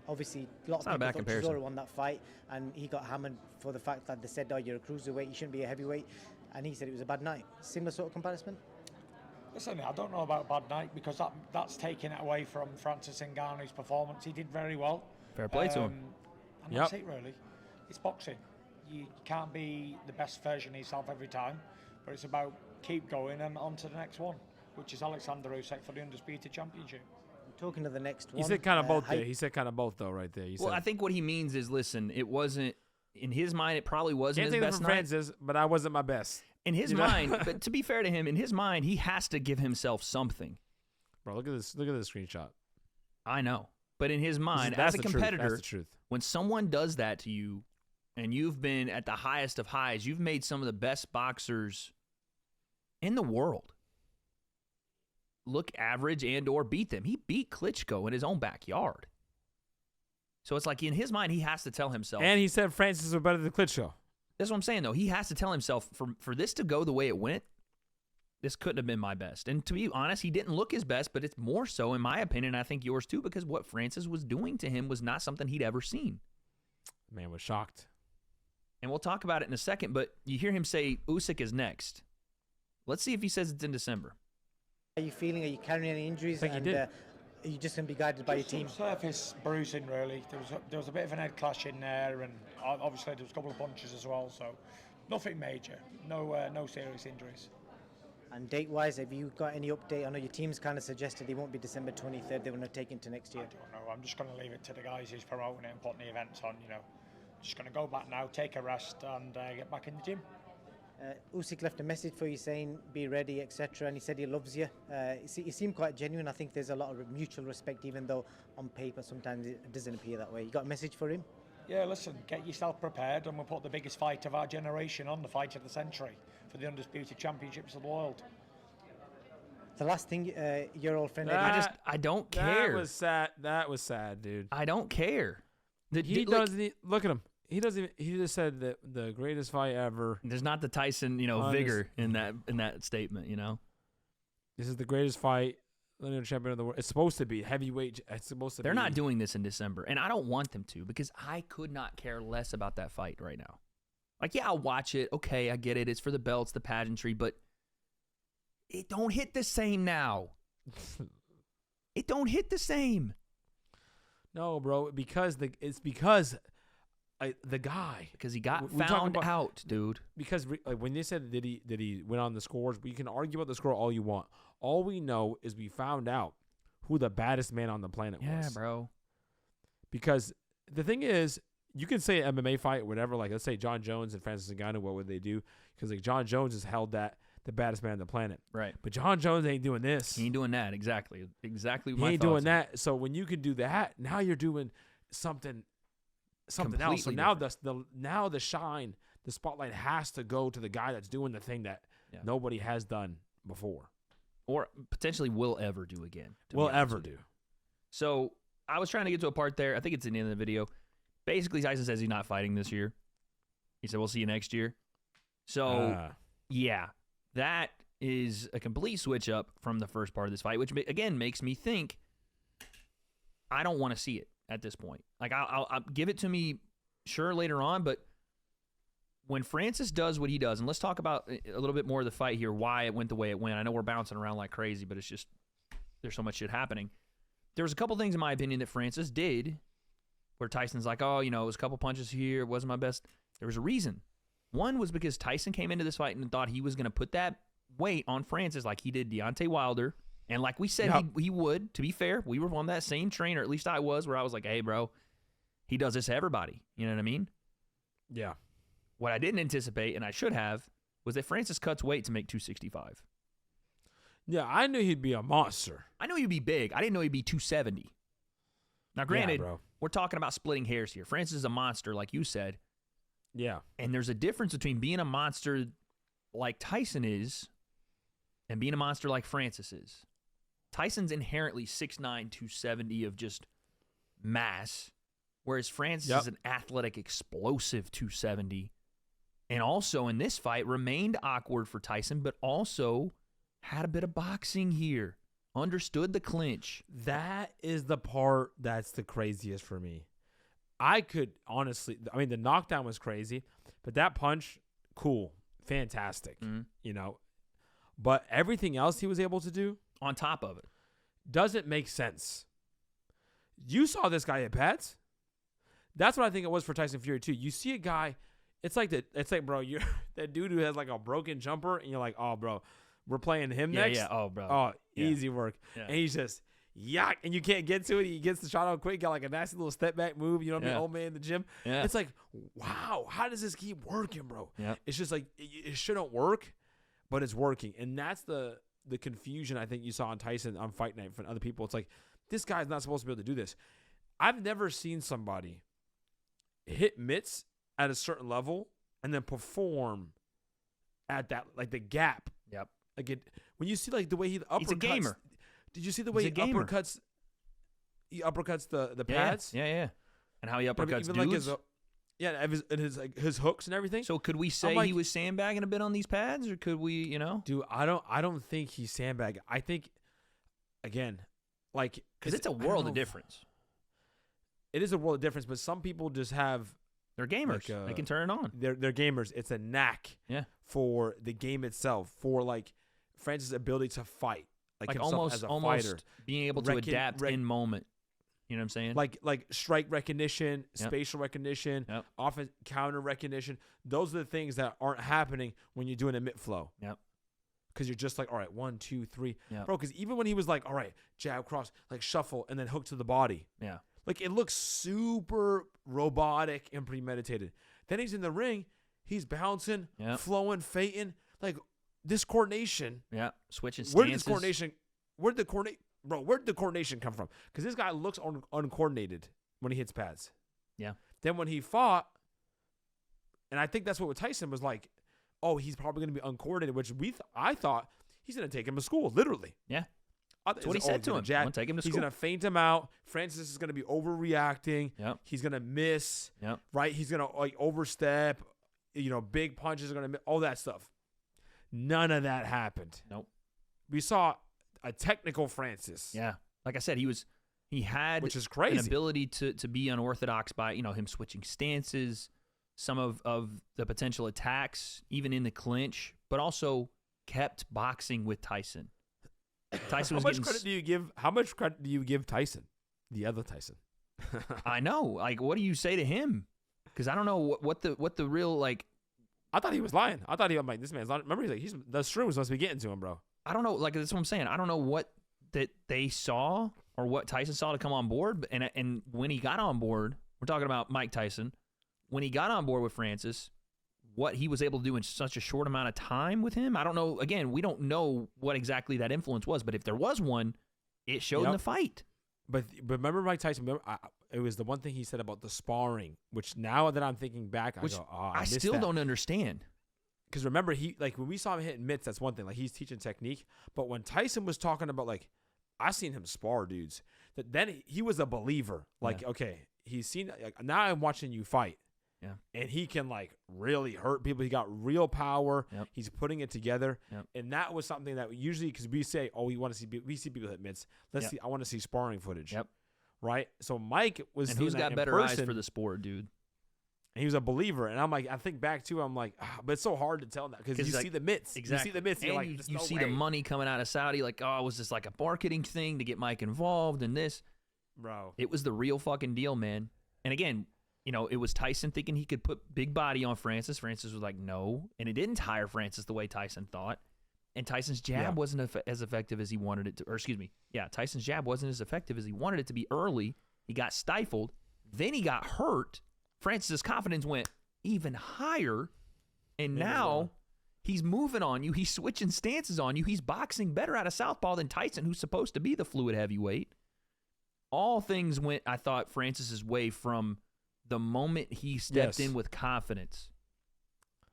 Obviously, a lot It's not a of bad people thought comparison. Chisora won that fight, and he got hammered for the fact that they said, "Oh, you're a cruiserweight, you shouldn't be a heavyweight," and he said it was a bad night. Similar sort of comparison. Listen, I don't know about bad night because that's taking it away from Francis Ngannou's performance. He did very well. Fair play to him. And Yep. that's it, really. It's boxing. You can't be the best version of yourself every time, but it's about keep going and on to the next one, which is Alexander Usyk for the Undisputed Championship. Talking of the next one, He said kind of both hype- there. He said kind of both, though, right there. He Well, said, I think what he means is, listen, it wasn't, in his mind, it probably wasn't can't his take it best from night. Francis, but I wasn't my best. In his You know? mind, but to be fair to him, in his mind, he has to give himself something. Bro, look at this. Look at this screenshot. I know. But in his mind, That's as a the truth. competitor, That's the truth. when someone does that to you and you've been at the highest of highs, you've made some of the best boxers in the world look average and or beat them. He beat Klitschko in his own backyard. So it's like in his mind, he has to tell himself. And he said Francis was better than Klitschko. That's what I'm saying, though. He has to tell himself, for this to go the way it went, this couldn't have been my best. And to be honest, he didn't look his best, but it's more so, in my opinion, I think yours too, because what Francis was doing to him was not something he'd ever seen. Man was shocked. And we'll talk about it in a second, but you hear him say Usyk is next. Let's see if he says it's in December. Are you feeling? Are you carrying any injuries? I think he and did. Are you just going to be guided by your Just team? some surface bruising, really. There was a bit of an head clash in there, and obviously there was a couple of punches as well. So nothing major, no serious injuries. And date-wise, have you got any update? I know your team's kind of suggested it won't be December 23rd. They want to take it to next I year. don't know. I'm just going to leave it to the guys who's promoting it and putting the events on. Just going to go back now, take a rest, and get back in the gym. Usyk left a message for you saying, be ready, etc. And he said he loves you. He seemed quite genuine. I think there's a lot of mutual respect, even though on paper sometimes it doesn't appear that way. You got a message for him? Yeah, listen, get yourself prepared, and we'll put the biggest fight of our generation on, the fight of the century, for the Undisputed Championships of the world. The last thing, your old friend... That- I don't care. That was sad. That was sad, dude. I don't care. He doesn't. Look at him. He doesn't even. He just said that the greatest fight ever. There's not the Tyson, vigor in that statement, This is the greatest fight. Linear champion of the world. It's supposed to be heavyweight. It's supposed to. They're be. not doing this in December, and I don't want them to because I could not care less about that fight right now. Like, yeah, I'll watch it. Okay, I get it. It's for the belts, the pageantry, but it don't hit the same now. It don't hit the same. No, bro. The guy. Because he got We talking found about- out, dude. Because when they said did he win on the scores, we can argue about the score all you want. All we know is we found out who the baddest man on the planet Yeah, was. bro. Because the thing is, you can say an MMA fight, whatever. Like let's say John Jones and Francis Ngannou, what would they do? Because like John Jones has held that the baddest man on the planet, Right. but John Jones ain't doing this. He ain't doing that. Exactly. Exactly. He my ain't thoughts doing on that. So when you can do that, now you're doing something else. So Completely now different. the shine, the spotlight has to go to the guy that's doing the thing that Yeah. nobody has done before. Or potentially will ever do again. to be Will honest ever with do. you. So I was trying to get to a part there. I think it's in the end of the video. Basically, Tyson says he's not fighting this year. He said, we'll see you next year. So, yeah, that is a complete switch up from the first part of this fight, which, again, makes me think I don't want to see it at this point. Like, I'll give it to me, sure, later on, but when Francis does what he does, and let's talk about a little bit more of the fight here, why it went the way it went. I know we're bouncing around like crazy, but it's just there's so much shit happening. There's a couple things, in my opinion, that Francis did where Tyson's like, oh, it was a couple punches here. It wasn't my best. There was a reason. One was because Tyson came into this fight and thought he was going to put that weight on Francis like he did Deontay Wilder. And like we said, he would. To be fair, we were on that same train, or at least I was, where I was like, hey, bro, he does this to everybody. You know what I mean? Yeah. What I didn't anticipate, and I should have, was that Francis cuts weight to make 265. Yeah, I knew he'd be a monster. I knew he'd be big. I didn't know he'd be 270. Now, granted, bro. we're talking about splitting hairs here. Francis is a monster, like you said. Yeah. And there's a difference between being a monster like Tyson is and being a monster like Francis is. Tyson's inherently 6'9", 270 of just mass, whereas Francis is an athletic, explosive 270. And also in this fight remained awkward for Tyson, but also had a bit of boxing here, understood the clinch. That is the part that's the craziest for me. I could honestly, I mean, the knockdown was crazy, but that punch, cool, fantastic, you know. But everything else he was able to do On top of it. doesn't make sense. You saw this guy hit pads. That's what I think it was for Tyson Fury too. You see a guy, it's like bro, you're that dude who has like a broken jumper, and you're like, oh, bro, we're playing him next. Yeah. Oh, bro. Oh, Yeah. easy work. Yeah. And he's just yuck, and you can't get to it. He gets the shot out quick, got like a nasty little step back move. You know what I mean? Yeah. Old man in the gym. Yeah. It's like, wow, how does this keep working, bro? Yeah. It's just like it shouldn't work, but it's working, and that's the confusion I think you saw on Tyson on Fight Night from other people. It's like, this guy's not supposed to be able to do this. I've never seen somebody hit mitts at a certain level and then perform at that, like the gap. Yep. Like when you see like the way he uppercuts. He's a gamer. Did you see the way he uppercuts? He uppercuts the pads. Yeah. And how he But uppercuts even dudes. like his hooks and everything. So could we say like, he was sandbagging a bit on these pads, or could we, you know? dude, I don't think he's sandbagging. I think, again, like, Because it's a world of difference. It is a world of difference, but some people just have, They're gamers. They can turn it on. they're gamers. It's a knack Yeah. for the game itself, for like Francis' ability to fight, like himself as a fighter, being able to adapt in moment. You know what I'm saying? like strike recognition, Yep. spatial recognition, Yep. offense counter recognition. Those are the things that aren't happening when you're doing a mitt flow. Yep. Because you're just like, all right, 1, 2, 3, Yep. bro. Because even when he was like, all right, jab, cross, like shuffle, and then hook to the body, Yeah. like it looks super robotic and premeditated. Then he's in the ring, he's bouncing, Yep. flowing, feinting, like this coordination. Yeah. Switching stances. Where'd the coordination come from? Because this guy looks uncoordinated when he hits pads. Yeah. Then when he fought, and I think that's what with Tyson was like, oh, he's probably going to be uncoordinated, which I thought he's going to take him to school, literally. Yeah. That's what he said to him. I'm gonna take him to He's school. going to feint him out. Francis is going to be overreacting. Yep. He's going to miss. Yep. Right? He's going to like overstep. You know, big punches are going to miss. All that stuff. None of that happened. Nope. We saw a technical Francis. Yeah. Like I said, he had Which is crazy. an ability to be unorthodox by, you know, him switching stances, some of the potential attacks, even in the clinch, but also kept boxing with Tyson. Tyson was How much getting credit do you give Tyson? The other Tyson. I know. Like, what do you say to him? Because I don't know what the real, like, I thought he was lying. I'm like, this man's not. Remember, he's like, the shrooms must be getting to him, bro. I don't know. Like, that's what I'm saying. I don't know what that they saw or what Tyson saw to come on board. And when he got on board, we're talking about Mike Tyson. When he got on board with Francis, what he was able to do in such a short amount of time with him, I don't know. Again, we don't know what exactly that influence was, but if there was one, it showed in the fight. But remember Mike Tyson? It was the one thing he said about the sparring, which now that I'm thinking back, I go, oh, I still don't understand. Because remember, when we saw him hitting mitts, that's one thing. Like, he's teaching technique. But when Tyson was talking about, like, I seen him spar dudes. Then he was a believer. Like, okay, he's seen. Like, now I'm watching you fight. Yeah. And he can, like, really hurt people. He got real power. Yep. He's putting it together. Yep. And that was something that usually, because we say, oh, we see people hit mitts. I want to see sparring footage. Yep. Right? So Mike was And seeing who's that got in better person, eyes for the sport, dude? and he was a believer. And I'm like, I think back to, I'm like, but it's so hard to tell that because you see the mitts. Exactly. You see the mitts. And You're like, you "There's see no the way." money coming out of Saudi. Like, oh, was this like a marketing thing to get Mike involved in this? Bro. It was the real fucking deal, man. And again, you know, it was Tyson thinking he could put big body on Francis. Francis was like, no. And it didn't tire Francis the way Tyson thought. And Tyson's jab wasn't as effective as he wanted it to. Or excuse me. Yeah, Tyson's jab wasn't as effective as he wanted it to be early. He got stifled. Then he got hurt. Francis's confidence went even higher. And now he's moving on you. He's switching stances on you. He's boxing better out of southpaw than Tyson, who's supposed to be the fluid heavyweight. All things went, I thought, Francis's way from the moment he stepped in with confidence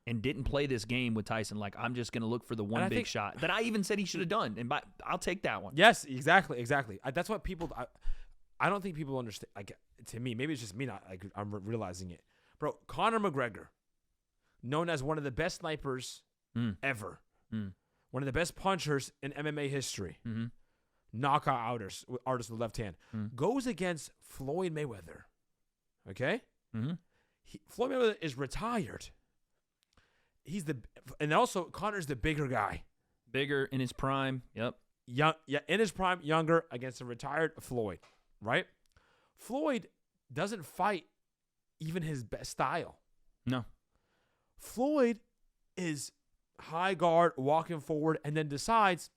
and didn't play this game with Tyson like, I'm just going to look for the one big shot that I even said he should have done. And I'll take that one. Yes, exactly. That's what people. I don't think people understand. Like, to me, maybe it's just me not. Like, I'm realizing it, bro. Conor McGregor, known as one of the best snipers ever, one of the best punchers in MMA history, Mm-hmm. knockout artist with the left hand, goes against Floyd Mayweather. Okay? Mm-hmm. Floyd Mayweather is retired. And also Connor's the bigger guy. Bigger in his prime. Yep. Young, yeah, in his prime, younger against a retired Floyd, right? Floyd doesn't fight even his best style. No. Floyd is high guard, walking forward, and then decides,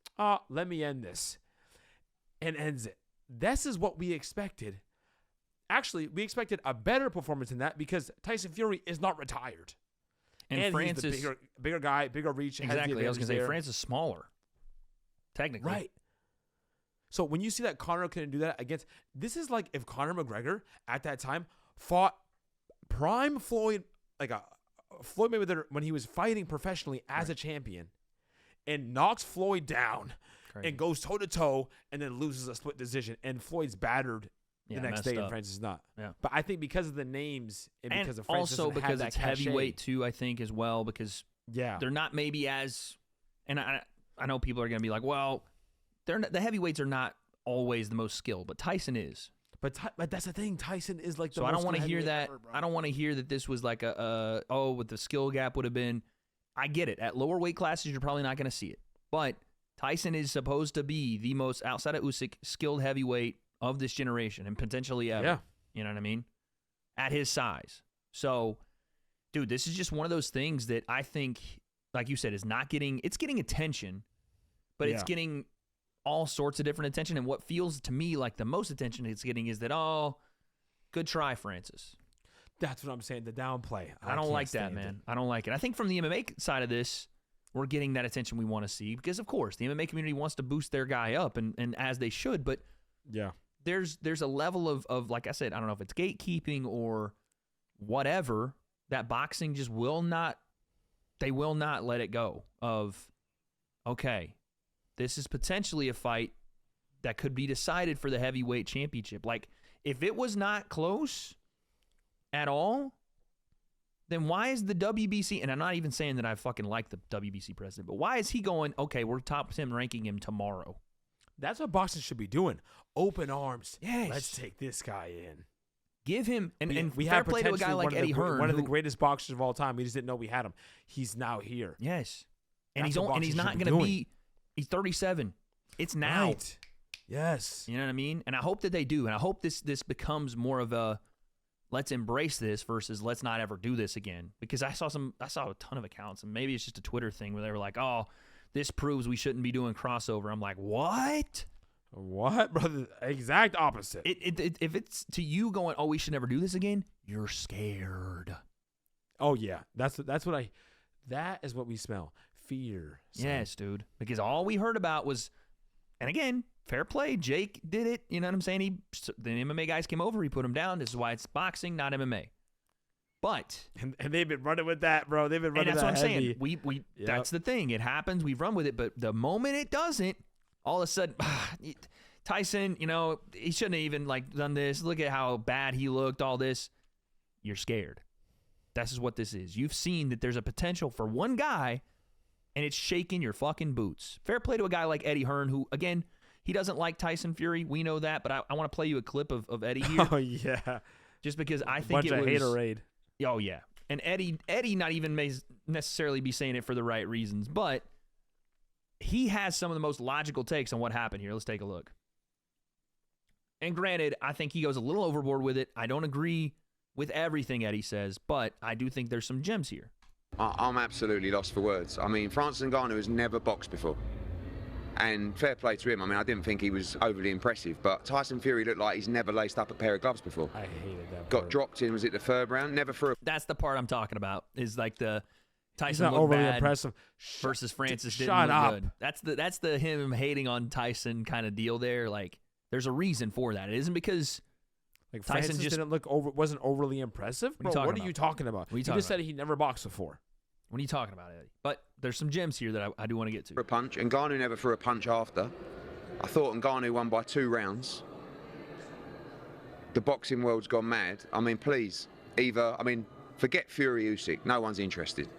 let me end this. And ends it. This is what we expected. Actually, we expected a better performance than that because Tyson Fury is not retired. And Francis, he's the bigger guy, bigger reach. Exactly. I was going to say, Francis is smaller. Technically. Right. So when you see that Conor couldn't do that against, this is like if Conor McGregor at that time fought prime Floyd, like a Floyd Mayweather when he was fighting professionally as a champion, and knocks Floyd down and goes toe to toe and then loses a split decision, and Floyd's battered the next day and Francis is not. Yeah. But I think because of the names and because of also Francis doesn't have because that it's cachet, heavyweight too, I think as well, because they're not maybe as, and I know people are going to be like, well, the heavyweights are not always the most skilled, but Tyson is. But that's the thing. Tyson is like the so I most don't want to hear that. ever, bro. I don't want to hear that this was like what the skill gap would have been. I get it. At lower weight classes, you're probably not going to see it. But Tyson is supposed to be the most, outside of Usyk, skilled heavyweight of this generation and potentially ever. Yeah. You know what I mean? At his size. So, dude, this is just one of those things that I think, like you said, is not getting, it's getting attention, but it's getting all sorts of different attention. And what feels to me like the most attention it's getting is that, good try, Francis. That's what I'm saying, the downplay. I don't like that, man. I don't like it. I think from the MMA side of this, we're getting that attention we want to see because, of course, the MMA community wants to boost their guy up, and as they should. But there's a level of, like I said, I don't know if it's gatekeeping or whatever, that boxing just will not let it go of, okay, this is potentially a fight that could be decided for the heavyweight championship. Like, if it was not close at all, then why is the WBC, and I'm not even saying that I fucking like the WBC president, but why is he going, okay, we're top 10 ranking him tomorrow? That's what boxing should be doing. Open arms. Yes. Let's take this guy in. Give him, and we fair have play to a guy like Eddie Hearn. One of the greatest boxers of all time. We just didn't know we had him. He's now here. Yes. And That's he's not going to be, he's 37. It's now. Right. Yes. You know what I mean? And I hope that they do. And I hope this becomes more of a, let's embrace this versus let's not ever do this again. Because I saw a ton of accounts, and maybe it's just a Twitter thing where they were like, oh, this proves we shouldn't be doing crossover. I'm like, what? What, brother? Exact opposite. If it's to you going, oh, we should never do this again, you're scared. Oh yeah, that is what we smell. Fear. Son. Yes, dude. Because all we heard about was, and again, fair play. Jake did it. You know what I'm saying? The MMA guys came over. He put him down. This is why it's boxing, not MMA. But and they've been running with that, bro. They've been running. And that's that what I'm heavy. saying. We that's the thing. It happens. We've run with it. But the moment it doesn't, all of a sudden, Tyson, he shouldn't have even done this. Look at how bad he looked. All this, you're scared. This is what this is. You've seen that there's a potential for one guy, and it's shaking your fucking boots. Fair play to a guy like Eddie Hearn, who again, he doesn't like Tyson Fury. We know that, but I want to play you a clip of Eddie here. Oh yeah, just because I think bunch it of was haterade. Oh yeah, and Eddie not even may necessarily be saying it for the right reasons, but he has some of the most logical takes on what happened here. Let's take a look. And granted, I think he goes a little overboard with it. I don't agree with everything Eddie says, but I do think there's some gems here. I'm absolutely lost for words. I mean, Francis Ngannou has never boxed before. And fair play to him. I mean, I didn't think he was overly impressive, but Tyson Fury looked like he's never laced up a pair of gloves before. I hated that. Got dropped in, was it the third round? Never threw a... That's the part I'm talking about, is like the Tyson not looked overly bad impressive. versus Francis didn't shut look up. good. That's the him hating on Tyson kind of deal there. Like, there's a reason for that. It isn't because like Tyson Francis just wasn't overly impressive. What are you talking about? What are you He talking just said he never boxed before. What are you talking about, Eddie? But there's some gems here that I do want to get to. A punch. Ngannou never threw a punch after. I thought Ngannou won by 2 rounds. The boxing world's gone mad. I mean, please, forget Fury Usyk. No one's interested.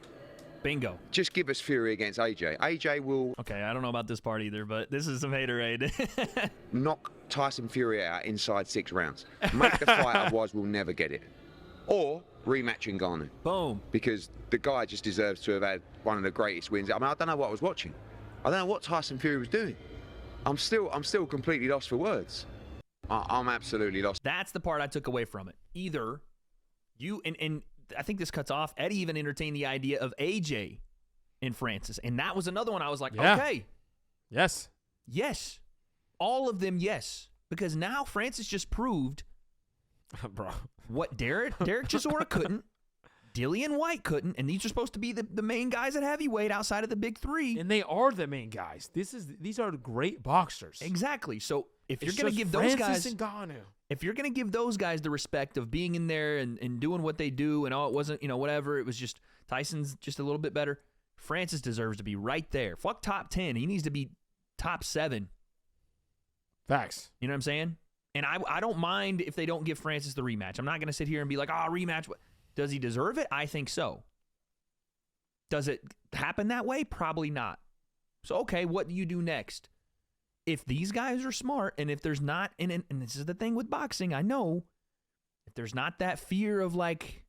Bingo. Just give us Fury against AJ. AJ will Okay, I don't know about this part either, but this is some haterade. knock Tyson Fury out inside 6 rounds. Make the fight, otherwise we'll never get it. Or rematch Ngannou. Boom. Because the guy just deserves to have had one of the greatest wins. I mean, I don't know what I was watching. I don't know what Tyson Fury was doing. I'm still completely lost for words. I'm absolutely lost. That's the part I took away from it. Either you, and I think this cuts off, Eddie even entertained the idea of AJ and Francis. And that was another one I was like, Yeah. okay. Yes. Yes. All of them, yes. Because now Francis just proved Bro. what Derek Chisora couldn't, Dillian White couldn't, and these are supposed to be the main guys at heavyweight outside of the big 3. And they are the main guys. These are great boxers. Exactly. So if you're It's going to just give those Francis guys, Ngannou. if you're going to give those guys the respect of being in there and doing what they do, and it wasn't, whatever, it was just Tyson's just a little bit better. Francis deserves to be right there. Fuck top 10. He needs to be top 7. Facts. You know what I'm saying? And I don't mind if they don't give Francis the rematch. I'm not going to sit here and be like, rematch. Does he deserve it? I think so. Does it happen that way? Probably not. So, okay, what do you do next? If these guys are smart, and if there's not, and this is the thing with boxing, I know, if there's not that fear of like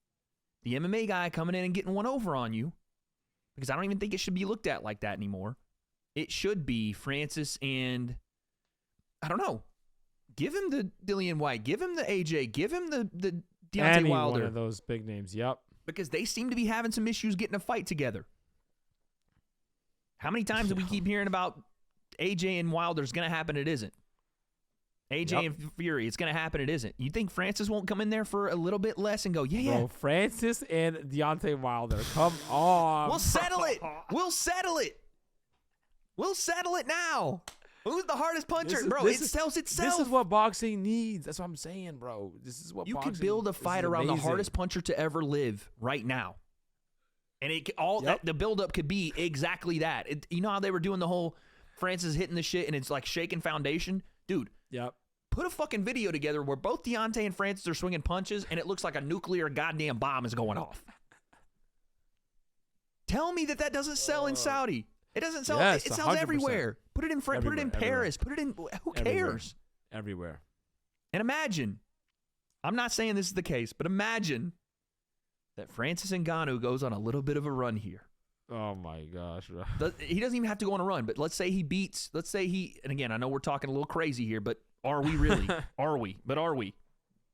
the MMA guy coming in and getting one over on you, because I don't even think it should be looked at like that anymore. It should be Francis and, I don't know, give him the Dillian White, give him the AJ, give him the Deontay Any Wilder. one of those big names. Yep. Because they seem to be having some issues getting a fight together. How many times do we keep hearing about AJ and Wilder is going to happen? It isn't. AJ and Fury, it's going to happen. It isn't. You think Francis won't come in there for a little bit less and go, yeah. Bro, Francis and Deontay Wilder. Come on. We'll settle it. We'll settle it. We'll settle it now. Who's the hardest puncher? It sells itself. This is what boxing needs. That's what I'm saying, bro. This is what you boxing could build a fight around the hardest puncher to ever live right now. And the buildup could be exactly that. You know how they were doing the whole Francis hitting the shit and it's like shaking foundation? Dude. Yep. Put a fucking video together where both Deontay and Francis are swinging punches and it looks like a nuclear goddamn bomb is going off. Tell me that doesn't sell in Saudi. It doesn't sell. Yes, it sells 100%. everywhere. Put it in France. Put it in Paris. Put it in. Who cares? Everywhere. And imagine. I'm not saying this is the case, but imagine that Francis Ngannou goes on a little bit of a run here. Oh my gosh. He doesn't even have to go on a run, but let's say he beats. Let's say he. And again, I know we're talking a little crazy here, but are we really? Are we? But are we?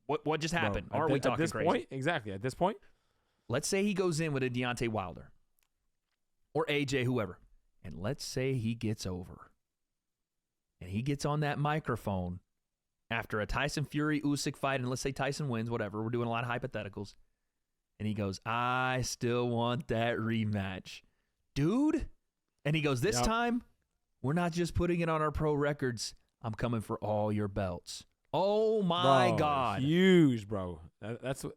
What just happened? Bro, are we talking at this crazy? point? Exactly. At this point. Let's say he goes in with a Deontay Wilder or AJ, whoever. And let's say he gets over. And he gets on that microphone after a Tyson Fury Usyk fight, and let's say Tyson wins, whatever. We're doing a lot of hypotheticals. And he goes, I still want that rematch. Dude. And he goes, this time, we're not just putting it on our pro records. I'm coming for all your belts. Oh, my God. Huge, bro. That's what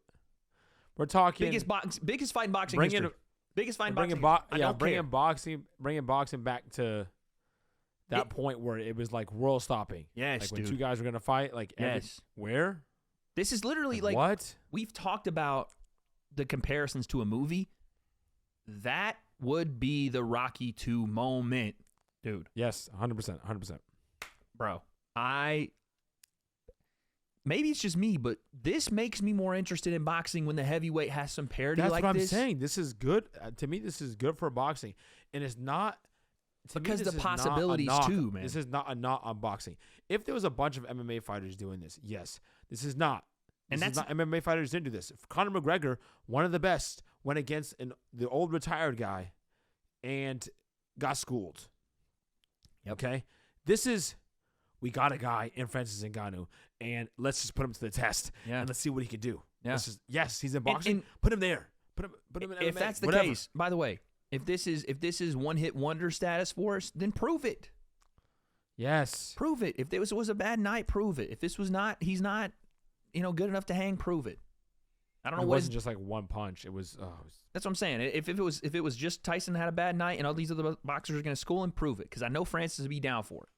we're talking. Biggest fight in boxing history. Biggest fight in boxing. Bringing boxing back to that point where it was like world stopping. Yes, like when dude. two guys were gonna fight. Like where? This is literally like what we've talked about the comparisons to a movie. That would be the Rocky 2 moment, dude. Yes, 100%, 100%. Bro, maybe it's just me, but this makes me more interested in boxing when the heavyweight has some parity like this. That's what I'm saying. This is good. To me, this is good for boxing. And it's not... Because the possibilities too, man. This is not a knock on boxing. If there was a bunch of MMA fighters doing this, yes. This is not. MMA fighters didn't do this. Conor McGregor, one of the best, went against the old retired guy and got schooled. Yep. Okay? We got a guy in Francis Ngannou, and let's just put him to the test, and let's see what he can do. Yeah. Yes, he's in boxing. Put him there. Put him in MMA. If that's the case, by the way, if this is one hit wonder status for us, then prove it. Yes, prove it. If this was a bad night, prove it. If this was not, he's not, good enough to hang. Prove it. I don't know. It wasn't just like one punch. It was. That's what I'm saying. If it was just Tyson had a bad night and all these other boxers are going to school him, prove it. Because I know Francis would be down for it.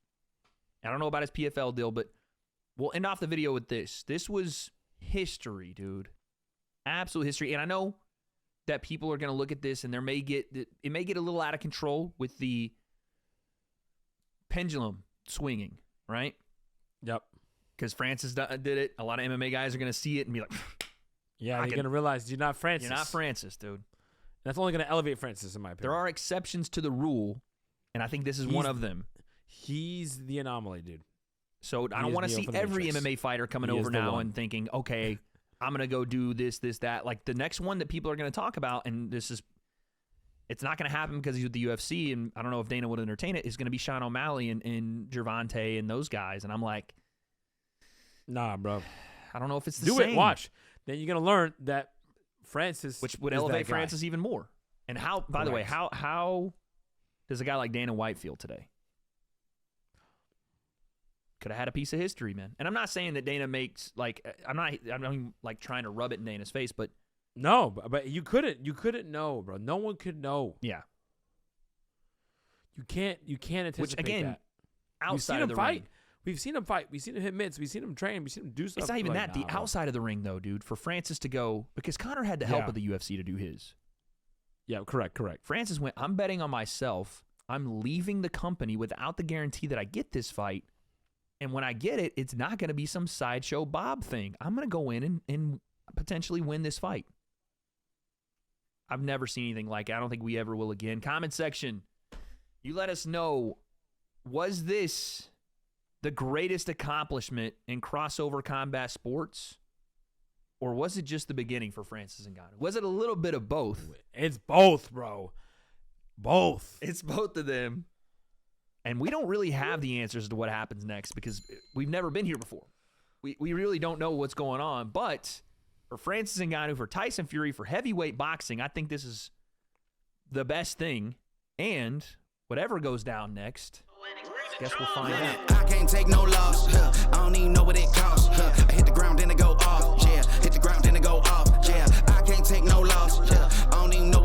I don't know about his PFL deal, but we'll end off the video with this. This was history, dude. Absolute history. And I know that people are going to look at this and it may get a little out of control with the pendulum swinging, right? Yep. Because Francis did it. A lot of MMA guys are going to see it and be like, yeah, you're going to realize you're not Francis. You're not Francis, dude. That's only going to elevate Francis, in my opinion. There are exceptions to the rule, and I think this is one of them. He's the anomaly, dude. So I don't want to see every MMA fighter coming over now and thinking, okay, I'm going to go do this, that. Like the next one that people are going to talk about, and it's not going to happen because he's with the UFC, and I don't know if Dana would entertain it, is going to be Sean O'Malley and Gervonta and those guys. And I'm like, nah, bro. I don't know if it's the same. same. Do it, watch. Then you're going to learn that Francis, which would elevate Francis even more. And how, by the way, how does a guy like Dana White feel today? Could have had a piece of history, man. And I'm not saying that Dana makes I'm not like trying to rub it in Dana's face, but no, but you couldn't know, bro. No one could know. Yeah, you can't anticipate. Which again, that. outside of the ring, we've seen him fight. We've seen him hit mitts. We've seen him train. We've seen him do stuff. It's not even that. The outside of the ring, though, dude, for Francis to go, because Conor had the help of the UFC to do his. Yeah, correct. Francis went, I'm betting on myself. I'm leaving the company without the guarantee that I get this fight. And when I get it, it's not going to be some sideshow Bob thing. I'm going to go in and potentially win this fight. I've never seen anything like it. I don't think we ever will again. Comment section, you let us know, was this the greatest accomplishment in crossover combat sports? Or was it just the beginning for Francis Ngannou? Was it a little bit of both? It's both, bro. Both. It's both of them. And we don't really have the answers to what happens next because we've never been here before. We really don't know what's going on. But for Francis Ngannou, for Tyson Fury, for heavyweight boxing, I think this is the best thing. And whatever goes down next, I guess we'll find out. I can't take no loss. I don't even know what it costs. I hit the ground, then it go off. Yeah, hit the ground, then it go off. Yeah, I can't take no loss. I don't even know